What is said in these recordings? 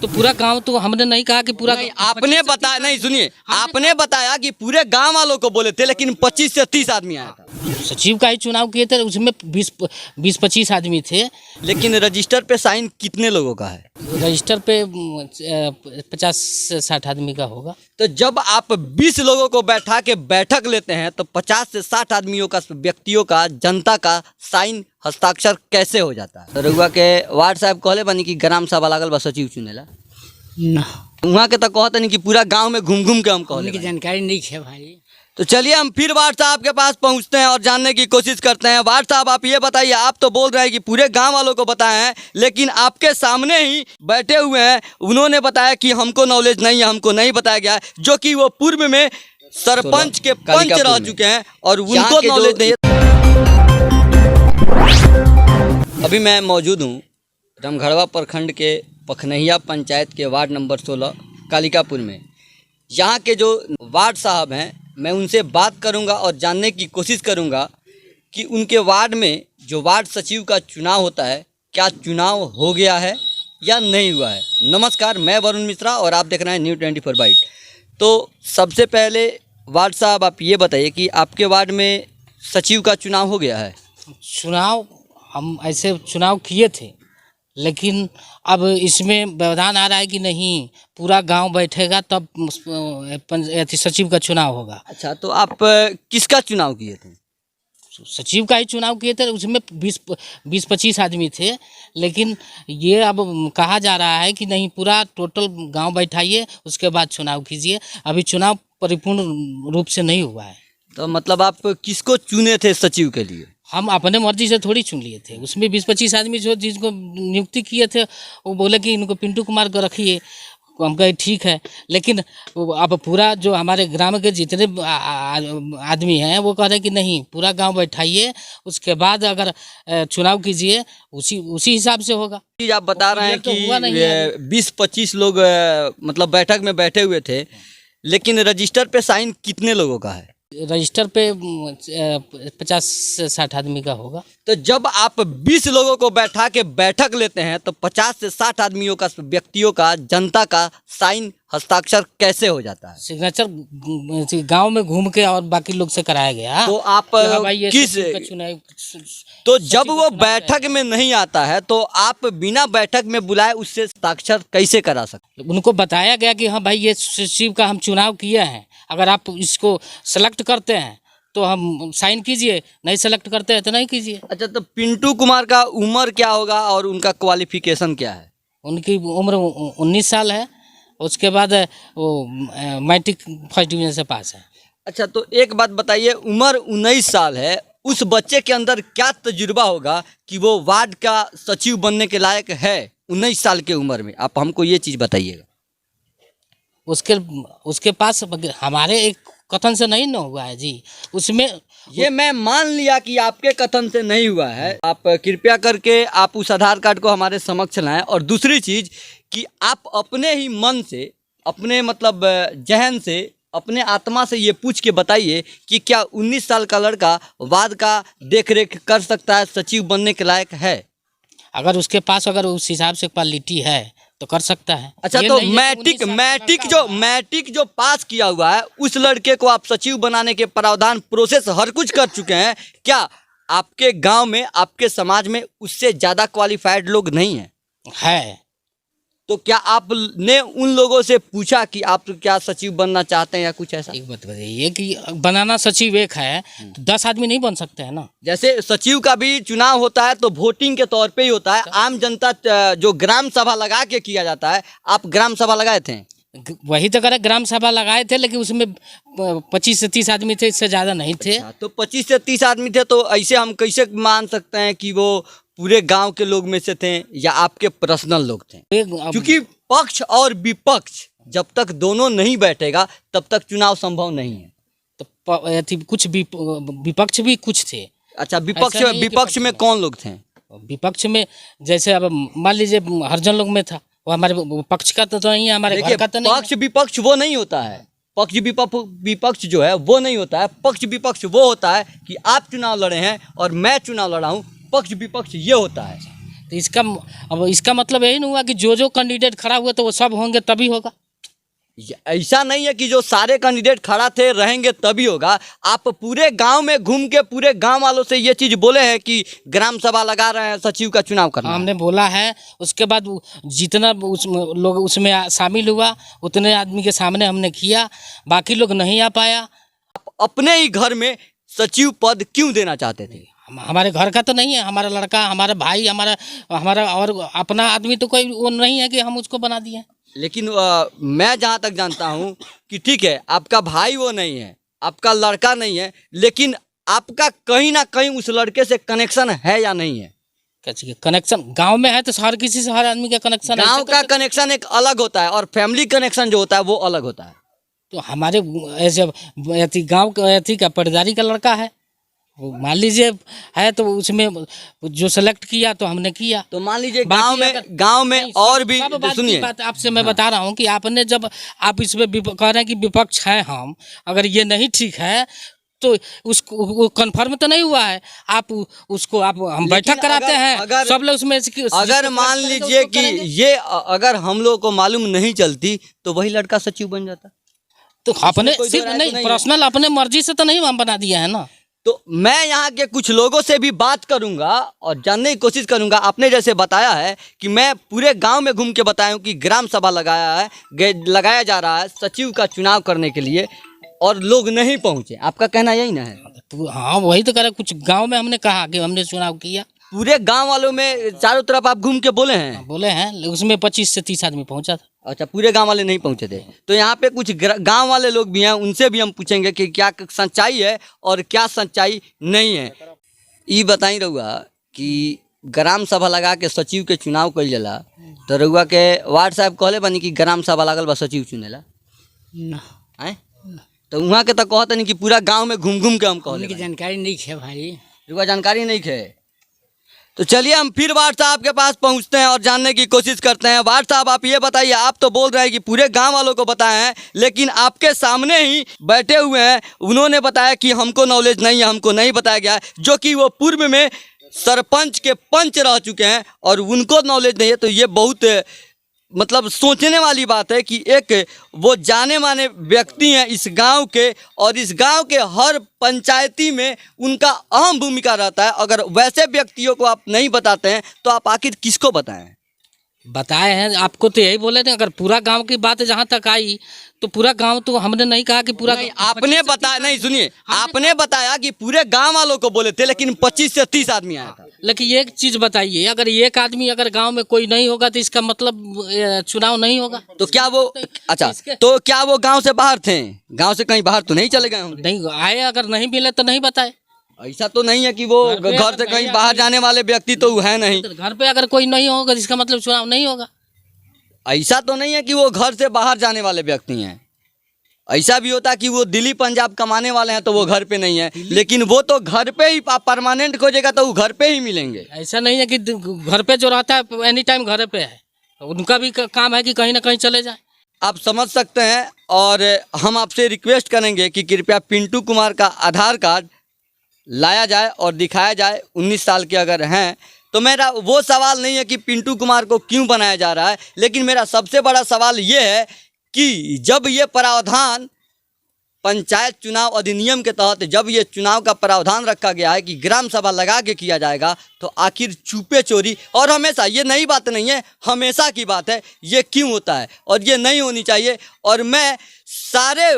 तो पूरा गांव तो हमने नहीं कहा कि पूरा नहीं, आपने बताया, नहीं सुनिए, आपने बताया कि पूरे गांव वालों को बोले थे, लेकिन 25 से 30 आदमी आया था। सचिव का ही चुनाव किए थे, उसमें 20-25 आदमी थे। लेकिन रजिस्टर पे साइन कितने लोगों का है? रजिस्टर पे 50 से 60 आदमी का होगा। तो जब आप 20 लोगों को बैठा के बैठक लेते हैं तो 50 से 60 आदमियों का, व्यक्तियों का, जनता का साइन हस्ताक्षर कैसे हो जाता है? रउआ के वार्ड साहब कहले बनी कि ग्राम सभा लागल बा सचिव चुनेला ना, वहाँ के तो कहते नहीं कि पूरा गांव में घूम घूम के हम कहले उनकी बानी। जानकारी नहीं है भाई। तो चलिए हम फिर वार्ड साहब के पास पहुंचते हैं और जानने की कोशिश करते हैं। वार्ड साहब, आप ये बताइए, आप तो बोल रहे हैं कि पूरे गांव वालों को बताए हैं, लेकिन आपके सामने ही बैठे हुए हैं, उन्होंने बताया कि हमको नॉलेज नहीं है, हमको नहीं बताया गया है, जो कि वो पूर्व में सरपंच के पंच रह चुके हैं और उनको नॉलेज नहीं है। अभी मैं मौजूद हूँ रामगढ़वा प्रखंड के पखनहिया पंचायत के वार्ड नंबर 16 कालिकापुर में। यहाँ के जो वार्ड साहब हैं, मैं उनसे बात करूंगा और जानने की कोशिश करूंगा कि उनके वार्ड में जो वार्ड सचिव का चुनाव होता है, क्या चुनाव हो गया है या नहीं हुआ है। नमस्कार, मैं वरुण मिश्रा और आप देख रहे हैं न्यू 24/8। तो सबसे पहले वार्ड साहब, आप ये बताइए कि आपके वार्ड में सचिव का चुनाव हो गया है? चुनाव हम ऐसे चुनाव किए थे, लेकिन अब इसमें व्यवधान आ रहा है कि नहीं पूरा गांव बैठेगा तब सचिव का चुनाव होगा। अच्छा, तो आप किसका चुनाव किए थे? सचिव का ही चुनाव किए थे, उसमें 20-25 आदमी थे, लेकिन ये अब कहा जा रहा है कि नहीं पूरा टोटल गांव बैठाइए उसके बाद चुनाव कीजिए। अभी चुनाव परिपूर्ण रूप से नहीं हुआ है। तो मतलब आप किसको चुने थे सचिव के लिए? हम अपने मर्जी से थोड़ी चुन लिए थे। उसमें 20-25 आदमी जो जिसको नियुक्ति किए थे वो बोले कि इनको पिंटू कुमार को रखिए। हम कहे ठीक है, लेकिन अब पूरा जो हमारे ग्राम के जितने आदमी हैं वो कह रहे कि नहीं पूरा गांव बैठाइए, उसके बाद अगर चुनाव कीजिए, उसी हिसाब से होगा। आप बता रहे हैं कि 20-25 लोग मतलब बैठक में बैठे हुए थे, लेकिन रजिस्टर पे साइन कितने लोगों का है? रजिस्टर पे 50 से 60 आदमी का होगा। तो जब आप 20 लोगों को बैठा के बैठक लेते हैं तो 50 से 60 आदमियों का, व्यक्तियों का, जनता का साइन हस्ताक्षर कैसे हो जाता है? सिग्नेचर गांव में घूम के और बाकी लोग से कराया गया। तो आप किस, तो जब वो बैठक में नहीं आता है तो आप बिना बैठक में बुलाए उससे हस्ताक्षर कैसे करा सकते? उनको बताया गया कि हाँ भाई ये सचिव का हम चुनाव किए हैं, अगर आप इसको सेलेक्ट करते हैं तो हम साइन कीजिए, नहीं सेलेक्ट करते हैं तो नहीं कीजिए। अच्छा, तो पिंटू कुमार का उम्र क्या होगा और उनका क्वालिफिकेशन क्या है? उनकी उम्र 19 साल है, उसके बाद वो मैट्रिक फर्स्ट डिवीजन से पास है। अच्छा, तो एक बात बताइए, उम्र 19 साल है, उस बच्चे के अंदर क्या तजुर्बा होगा कि वो वार्ड का सचिव बनने के लायक है 19 साल के उम्र में? आप हमको ये चीज़ बताइएगा। उसके पास हमारे एक कथन से नहीं न हुआ है जी, उसमें ये मैं मान लिया कि आपके कथन से नहीं हुआ है। आप कृपया करके आप उस आधार कार्ड को हमारे समक्ष लाएं। और दूसरी चीज़ कि आप अपने ही मन से, अपने मतलब जहन से, अपने आत्मा से ये पूछ के बताइए कि क्या 19 साल का लड़का वार्ड का देख रेख कर सकता है, सचिव बनने के लायक है? अगर उसके पास अगर उस हिसाब से क्वालिटी है तो कर सकता है। अच्छा, तो मैट्रिक जो पास किया हुआ है उस लड़के को आप सचिव बनाने के प्रावधान प्रोसेस हर कुछ कर चुके हैं, क्या आपके गांव में, आपके समाज में उससे ज़्यादा क्वालिफाइड लोग नहीं हैं? है। तो क्या आपने उन लोगों से पूछा कि आप क्या सचिव बनना चाहते हैं या कुछ ऐसा? एक बात बताइए कि बनाना सचिव एक है तो 10 आदमी नहीं बन सकते हैं ना। जैसे सचिव का भी चुनाव होता है तो वोटिंग के तौर पे ही होता है, आम जनता जो ग्राम सभा लगा के किया जाता है। आप ग्राम सभा लगाए थे? वही तो करे, ग्राम सभा लगाए थे, लेकिन उसमें 25 से 30 आदमी थे, इससे ज़्यादा नहीं थे। अच्छा, तो 25 से 30 आदमी थे, तो ऐसे हम कैसे मान सकते हैं कि वो पूरे गांव के लोग में से थे या आपके पर्सनल लोग थे? क्योंकि पक्ष और विपक्ष जब तक दोनों नहीं बैठेगा तब तक चुनाव संभव नहीं है। तो कुछ विपक्ष भी कुछ थे। अच्छा, विपक्ष में कौन लोग थे? विपक्ष में जैसे अब मान लीजिए हरिजन लोग में था, वो हमारे पक्ष का तो नहीं है, हमारे घर का तो नहीं। पक्ष विपक्ष वो नहीं होता है, पक्ष विपक्ष जो है वो नहीं होता है। पक्ष विपक्ष वो होता है कि आप चुनाव लड़े हैं और मैं चुनाव लड़ा हूँ, पक्ष विपक्ष ये होता है। तो अब इसका मतलब यही नहीं हुआ कि जो कैंडिडेट खड़ा हुआ तो वो सब होंगे तभी होगा। ऐसा नहीं है कि जो सारे कैंडिडेट खड़ा थे रहेंगे तभी होगा। आप पूरे गांव में घूम के पूरे गांव वालों से ये चीज बोले हैं कि ग्राम सभा लगा रहे हैं, सचिव का चुनाव करना है। हमने बोला है। उसके बाद जितना लोग उसमें शामिल हुआ उतने आदमी के सामने हमने किया, बाकी लोग नहीं आ पाया। आप अपने ही घर में सचिव पद क्यों देना चाहते थे? हमारे घर का तो नहीं है, हमारा लड़का, हमारा भाई, हमारा और अपना आदमी तो कोई वो नहीं है कि हम उसको बना दिए। लेकिन मैं जहाँ तक जानता हूँ कि ठीक है आपका भाई वो नहीं है, आपका लड़का नहीं है, लेकिन आपका कहीं ना कहीं उस लड़के से कनेक्शन है या नहीं है? कैसे कनेक्शन? गांव में है तो हर किसी से हर आदमी का कनेक्शन है। गांव का कनेक्शन एक अलग होता है और फैमिली कनेक्शन जो होता है वो अलग होता है। तो हमारे ऐसे गाँव का पटदारी का लड़का है, वो मान लीजिए है तो उसमें जो सेलेक्ट किया तो हमने किया। तो मान लीजिए बाकी गांव में और भी सुनिए, बात आपसे मैं बता रहा हूँ कि आपने जब आप इसमें कह रहे हैं कि विपक्ष है हम, अगर ये नहीं ठीक है तो उसको वो कन्फर्म तो नहीं हुआ है। आप उसको हम बैठक कराते हैं सब लोग उसमें। अगर मान लीजिए कि ये अगर हम लोग को मालूम नहीं चलती तो वही लड़का सचिव बन जाता। तो अपने सिर्फ नहीं पर्सनल अपने मर्जी से तो नहीं हम बना दिया है ना। तो मैं यहाँ के कुछ लोगों से भी बात करूंगा और जानने की कोशिश करूंगा। आपने जैसे बताया है कि मैं पूरे गांव में घूम के बताया हूँ कि ग्राम सभा लगाया जा रहा है सचिव का चुनाव करने के लिए और लोग नहीं पहुँचे, आपका कहना यही ना है? तो हाँ वही तो कह रहे, कुछ गांव में हमने कहा कि हमने चुनाव किया। पूरे गांव वालों में चारों तरफ आप घूम के बोले हैं? बोले हैं, उसमें 25 से 30 आदमी पहुंचा था। अच्छा, पूरे गांव वाले नहीं पहुंचे थे। तो यहाँ पे कुछ गांव वाले लोग भी हैं, उनसे भी हम पूछेंगे कि क्या सच्चाई है और क्या सच्चाई नहीं है। ये बताई रहुआ कि ग्राम सभा लगा के सचिव के चुनाव कइल जाला, तो रहुआ के वार्ड साहब कहले बनी कि ग्राम सभा लागल बा सचिव चुनेला ना है? तो वहाँ के तो कहते नहीं कि पूरा गाँव में घूम घूम के हम कहले। जानकारी नहीं है भाई, रहुआ जानकारी नहीं है। तो चलिए हम फिर वार्ड साहब के पास पहुंचते हैं और जानने की कोशिश करते हैं। वार्ड साहब आप ये बताइए, आप तो बोल रहे हैं कि पूरे गांव वालों को बताए हैं, लेकिन आपके सामने ही बैठे हुए हैं, उन्होंने बताया कि हमको नॉलेज नहीं है, हमको नहीं बताया गया है, जो कि वो पूर्व में सरपंच के पंच रह चुके हैं और उनको नॉलेज नहीं है। तो ये बहुत मतलब सोचने वाली बात है कि एक वो जाने माने व्यक्ति हैं इस गांव के और इस गांव के हर पंचायती में उनका अहम भूमिका रहता है। अगर वैसे व्यक्तियों को आप नहीं बताते हैं तो आप आखिर किसको बताएं? बताए हैं आपको तो यही बोले थे। अगर पूरा गांव की बात जहां तक आई तो पूरा गांव तो हमने नहीं कहा कि पूरा नहीं, आपने बताया नहीं, सुनिए, आपने बताया कि पूरे गांव वालों को बोले थे, लेकिन 25 से 30 आदमी आया था। लेकिन एक चीज बताइए, अगर एक आदमी अगर गांव में कोई नहीं होगा तो इसका मतलब चुनाव नहीं होगा। तो क्या वो अच्छा तो क्या वो गांव से बाहर थे? गांव से कहीं बाहर तो नहीं चले गए होंगे? नहीं आए, अगर नहीं मिले तो नहीं बताए। ऐसा तो नहीं है कि वो घर से कहीं बाहर जाने वाले व्यक्ति तो है नहीं। घर पे अगर कोई नहीं होगा इसका मतलब चुनाव नहीं होगा। ऐसा तो नहीं है कि वो घर से बाहर जाने वाले व्यक्ति हैं। ऐसा भी होता है कि वो दिल्ली पंजाब कमाने वाले हैं तो वो घर पे नहीं है, लेकिन वो तो घर पे ही परमानेंट खोजेगा तो वो घर पे ही मिलेंगे। ऐसा नहीं है कि घर पे जो रहता है एनी टाइम घर पे है, उनका भी काम है कि कहीं ना कहीं चले जाए। आप समझ सकते हैं। और हम आपसे रिक्वेस्ट करेंगे कि कृपया पिंटू कुमार का आधार कार्ड लाया जाए और दिखाया जाए। 19 साल के अगर हैं तो मेरा वो सवाल नहीं है कि पिंटू कुमार को क्यों बनाया जा रहा है, लेकिन मेरा सबसे बड़ा सवाल ये है कि जब ये प्रावधान पंचायत चुनाव अधिनियम के तहत जब ये चुनाव का प्रावधान रखा गया है कि ग्राम सभा लगा के किया जाएगा, तो आखिर चुपे चोरी, और हमेशा ये नई बात नहीं है, हमेशा की बात है, ये क्यों होता है और ये नहीं होनी चाहिए। और मैं सारे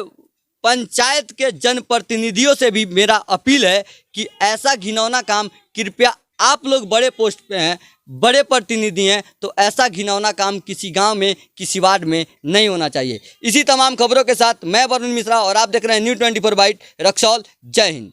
पंचायत के जनप्रतिनिधियों से भी मेरा अपील है कि ऐसा घिनौना काम कृपया, आप लोग बड़े पोस्ट पे हैं, बड़े प्रतिनिधि हैं, तो ऐसा घिनौना काम किसी गांव में किसी वार्ड में नहीं होना चाहिए। इसी तमाम खबरों के साथ मैं वरुण मिश्रा और आप देख रहे हैं न्यूज़ 24 बाइट रक्सौल। जय हिंद।